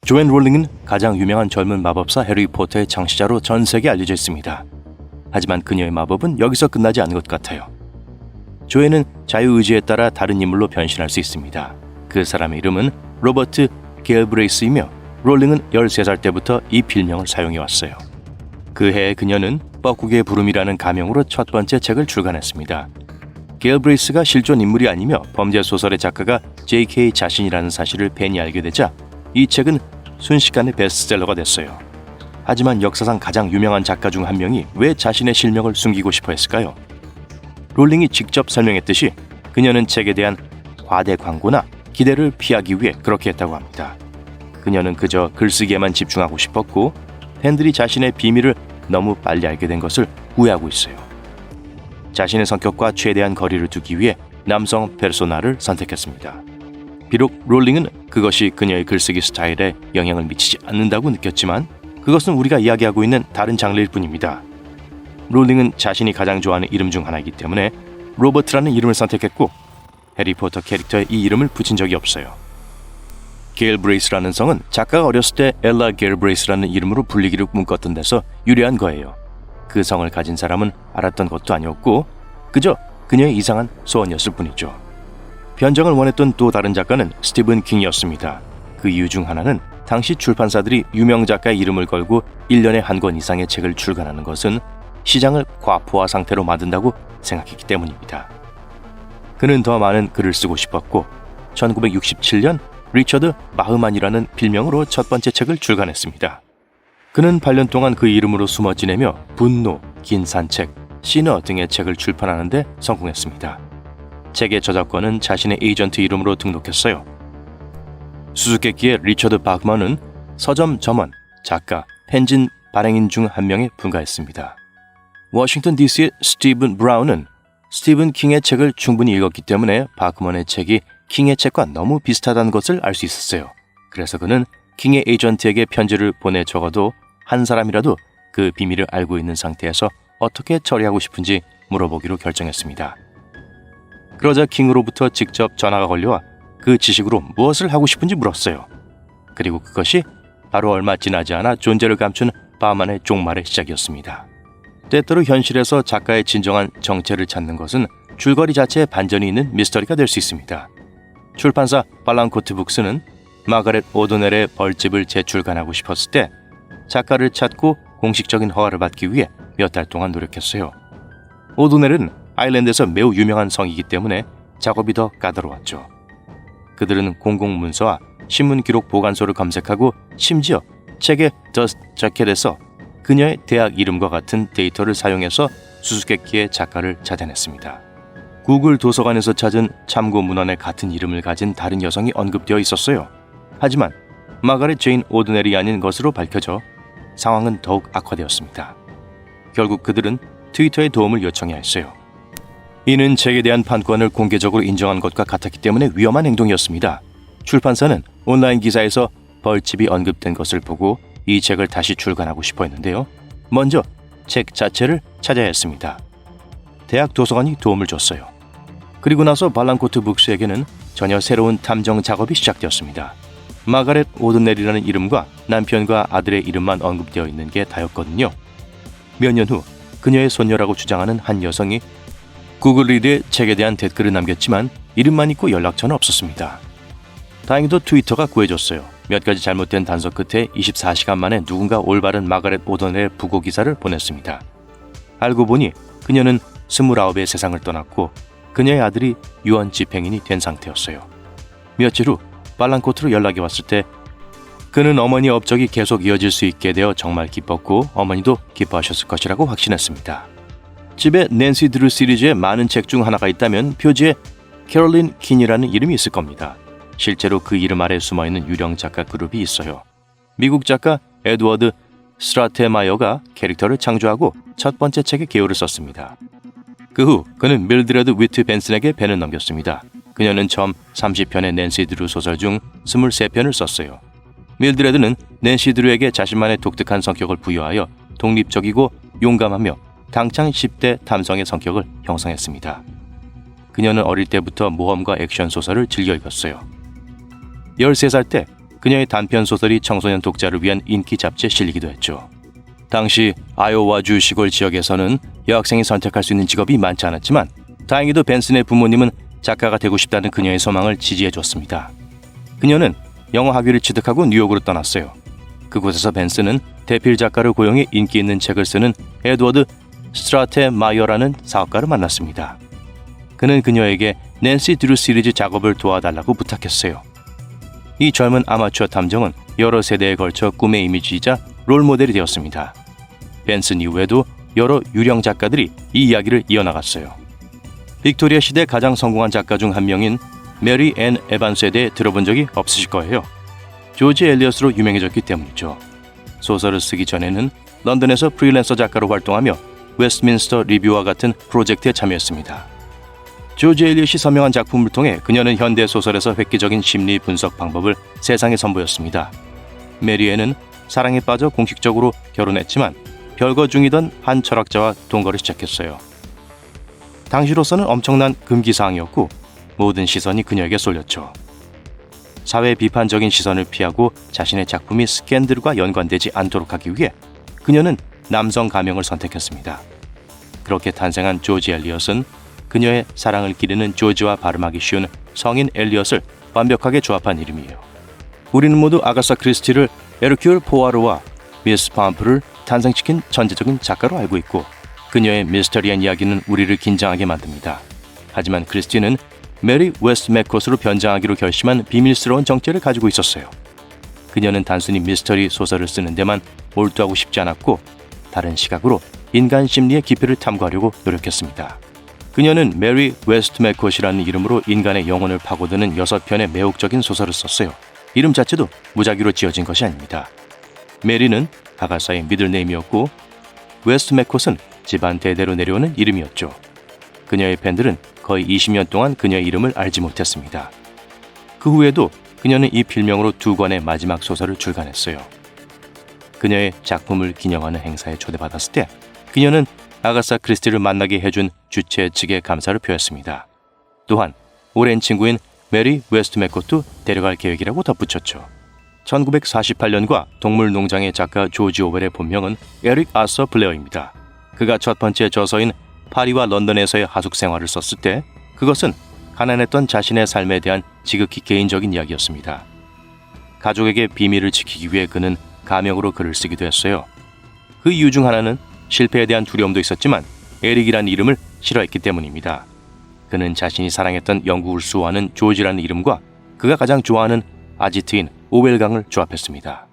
조앤 롤링은 가장 유명한 젊은 마법사 해리포터의 창시자로 전 세계에 알려져 있습니다. 하지만 그녀의 마법은 여기서 끝나지 않은 것 같아요. 조앤은 자유의지에 따라 다른 인물로 변신할 수 있습니다. 그 사람의 이름은 로버트 갤브레이스이며 롤링은 13살 때부터 이 필명을 사용해왔어요. 그 해에 그녀는 뻐꾸기의 부름이라는 가명으로 첫 번째 책을 출간했습니다. 갤브레이스가 실존 인물이 아니며 범죄 소설의 작가가 J.K. 자신이라는 사실을 팬이 알게 되자 이 책은 순식간에 베스트셀러가 됐어요. 하지만 역사상 가장 유명한 작가 중 한 명이 왜 자신의 실명을 숨기고 싶어 했을까요? 롤링이 직접 설명했듯이 그녀는 책에 대한 과대 광고나 기대를 피하기 위해 그렇게 했다고 합니다. 그녀는 그저 글쓰기에만 집중하고 싶었고 팬들이 자신의 비밀을 너무 빨리 알게 된 것을 후회하고 있어요. 자신의 성격과 최대한 거리를 두기 위해 남성 페르소나를 선택했습니다. 비록 롤링은 그것이 그녀의 글쓰기 스타일에 영향을 미치지 않는다고 느꼈지만 그것은 우리가 이야기하고 있는 다른 장르일 뿐입니다. 롤링은 자신이 가장 좋아하는 이름 중 하나이기 때문에 로버트라는 이름을 선택했고 해리포터 캐릭터에 이 이름을 붙인 적이 없어요. 갤브레이스라는 성은 작가가 어렸을 때 엘라 갤브레이스라는 이름으로 불리기를 꿈꿨던 데서 유래한 거예요. 그 성을 가진 사람은 알았던 것도 아니었고 그저 그녀의 이상한 소원이었을 뿐이죠. 변정을 원했던 또 다른 작가는 스티븐 킹이었습니다. 그 이유 중 하나는 당시 출판사들이 유명 작가의 이름을 걸고 1년에 한 권 이상의 책을 출간하는 것은 시장을 과포화 상태로 만든다고 생각했기 때문입니다. 그는 더 많은 글을 쓰고 싶었고 1967년 리처드 마흐만이라는 필명으로 첫 번째 책을 출간했습니다. 그는 8년 동안 그 이름으로 숨어 지내며 분노, 긴 산책, 시너 등의 책을 출판하는 데 성공했습니다. 책의 저작권은 자신의 에이전트 이름으로 등록했어요. 수수께끼의 리처드 바흐만은 서점 점원, 작가, 펜진 발행인 중 한 명에 불과했습니다. 워싱턴 DC의 스티븐 브라운은 스티븐 킹의 책을 충분히 읽었기 때문에 바흐만의 책이 킹의 책과 너무 비슷하다는 것을 알 수 있었어요. 그래서 그는 킹의 에이전트에게 편지를 보내 적어도 한 사람이라도 그 비밀을 알고 있는 상태에서 어떻게 처리하고 싶은지 물어보기로 결정했습니다. 그러자 킹으로부터 직접 전화가 걸려와 그 지식으로 무엇을 하고 싶은지 물었어요. 그리고 그것이 바로 얼마 지나지 않아 존재를 감춘 바흐만의 종말의 시작이었습니다. 때때로 현실에서 작가의 진정한 정체를 찾는 것은 줄거리 자체에 반전이 있는 미스터리가 될 수 있습니다. 출판사 발랑코트 북스는 마가렛 오도넬의 벌집을 재출간하고 싶었을 때 작가를 찾고 공식적인 허가를 받기 위해 몇 달 동안 노력했어요. 오도넬은 아일랜드에서 매우 유명한 성이기 때문에 작업이 더 까다로웠죠. 그들은 공공문서와 신문기록 보관소를 검색하고 심지어 책의 더스트 자켓에서 그녀의 대학 이름과 같은 데이터를 사용해서 수수께끼의 작가를 찾아냈습니다. 구글 도서관에서 찾은 참고 문헌에 같은 이름을 가진 다른 여성이 언급되어 있었어요. 하지만 마가렛 제인 오드넬이 아닌 것으로 밝혀져 상황은 더욱 악화되었습니다. 결국 그들은 트위터의 도움을 요청해야 했어요. 이는 책에 대한 판권을 공개적으로 인정한 것과 같았기 때문에 위험한 행동이었습니다. 출판사는 온라인 기사에서 벌집이 언급된 것을 보고 이 책을 다시 출간하고 싶어 했는데요. 먼저 책 자체를 찾아야 했습니다. 대학 도서관이 도움을 줬어요. 그리고 나서 발랑코트 북스에게는 전혀 새로운 탐정 작업이 시작되었습니다. 마가렛 오드넬이라는 이름과 남편과 아들의 이름만 언급되어 있는 게 다였거든요. 몇 년 후 그녀의 손녀라고 주장하는 한 여성이 구글 리드에 책에 대한 댓글을 남겼지만 이름만 있고 연락처는 없었습니다. 다행히도 트위터가 구해줬어요. 몇 가지 잘못된 단서 끝에 24시간 만에 누군가 올바른 마가렛 오더넬의 부고 기사를 보냈습니다. 알고 보니 그녀는 29의 세상을 떠났고 그녀의 아들이 유언 집행인이 된 상태였어요. 며칠 후 발랑코트로 연락이 왔을 때 그는 어머니의 업적이 계속 이어질 수 있게 되어 정말 기뻤고 어머니도 기뻐하셨을 것이라고 확신했습니다. 집에 낸시 드루 시리즈의 많은 책 중 하나가 있다면 표지에 캐롤린 킨이라는 이름이 있을 겁니다. 실제로 그 이름 아래 숨어있는 유령 작가 그룹이 있어요. 미국 작가 에드워드 스트라테마이어가 캐릭터를 창조하고 첫 번째 책에 개요를 썼습니다. 그 후 그는 밀드레드 위트 벤슨에게 펜을 넘겼습니다. 그녀는 처음 30편의 낸시 드루 소설 중 23편을 썼어요. 밀드레드는 낸시 드루에게 자신만의 독특한 성격을 부여하여 독립적이고 용감하며 당찬 10대 탐성의 성격을 형성했습니다. 그녀는 어릴 때부터 모험과 액션 소설을 즐겨 읽었어요. 13살 때 그녀의 단편 소설이 청소년 독자를 위한 인기 잡지에 실리기도 했죠. 당시 아이오와주 시골 지역에서는 여학생이 선택할 수 있는 직업이 많지 않았지만 다행히도 벤슨의 부모님은 작가가 되고 싶다는 그녀의 소망을 지지해줬습니다. 그녀는 영어 학위를 취득하고 뉴욕으로 떠났어요. 그곳에서 벤슨은 대필 작가를 고용해 인기 있는 책을 쓰는 에드워드 스트라테마이어라는 사업가를 만났습니다. 그는 그녀에게 낸시 드루 시리즈 작업을 도와달라고 부탁했어요. 이 젊은 아마추어 탐정은 여러 세대에 걸쳐 꿈의 이미지이자 롤모델이 되었습니다. 벤슨 이후에도 여러 유령 작가들이 이 이야기를 이어나갔어요. 빅토리아 시대 가장 성공한 작가 중 한 명인 메리 앤 에반스에 대해 들어본 적이 없으실 거예요. 조지 엘리엇으로 유명해졌기 때문이죠. 소설을 쓰기 전에는 런던에서 프리랜서 작가로 활동하며 웨스트민스터 리뷰와 같은 프로젝트에 참여했습니다. 조지 엘리엇이 서명한 작품을 통해 그녀는 현대 소설에서 획기적인 심리 분석 방법을 세상에 선보였습니다. 메리앤은 사랑에 빠져 공식적으로 결혼했지만 별거 중이던 한 철학자와 동거를 시작했어요. 당시로서는 엄청난 금기사항이었고 모든 시선이 그녀에게 쏠렸죠. 사회 비판적인 시선을 피하고 자신의 작품이 스캔들과 연관되지 않도록 하기 위해 그녀는 남성 가명을 선택했습니다. 그렇게 탄생한 조지 엘리엇은 그녀의 사랑을 기리는 조지와 발음하기 쉬운 성인 엘리엇을 완벽하게 조합한 이름이에요. 우리는 모두 아가사 크리스티를 에르큐얼 포아로와 미스 팜프를 탄생시킨 천재적인 작가로 알고 있고 그녀의 미스터리한 이야기는 우리를 긴장하게 만듭니다. 하지만 크리스티는 메리 웨스트 맥콧으로 변장하기로 결심한 비밀스러운 정체를 가지고 있었어요. 그녀는 단순히 미스터리 소설을 쓰는 데만 몰두하고 싶지 않았고 다른 시각으로 인간 심리의 깊이를 탐구하려고 노력했습니다. 그녀는 메리 웨스트 맥콧이라는 이름으로 인간의 영혼을 파고드는 6편의 매혹적인 소설을 썼어요. 이름 자체도 무작위로 지어진 것이 아닙니다. 메리는 아가사의 미들네임이었고 웨스트 맥콧은 집안 대대로 내려오는 이름이었죠. 그녀의 팬들은 거의 20년 동안 그녀의 이름을 알지 못했습니다. 그 후에도 그녀는 이 필명으로 2권의 마지막 소설을 출간했어요. 그녀의 작품을 기념하는 행사에 초대받았을 때 그녀는 아가사 크리스티를 만나게 해준 주최 측에 감사를 표했습니다. 또한 오랜 친구인 메리 웨스트 맥콧도 데려갈 계획이라고 덧붙였죠. 1948년과 동물농장의 작가 조지 오웰의 본명은 에릭 아서 블레어입니다. 그가 첫 번째 저서인 파리와 런던에서의 하숙 생활을 썼을 때 그것은 가난했던 자신의 삶에 대한 지극히 개인적인 이야기였습니다. 가족에게 비밀을 지키기 위해 그는 가명으로 글을 쓰기도 했어요. 그 이유 중 하나는 실패에 대한 두려움도 있었지만 에릭이라는 이름을 싫어했기 때문입니다. 그는 자신이 사랑했던 영국을 수호하는 조지라는 이름과 그가 가장 좋아하는 아지트인 오웰강을 조합했습니다.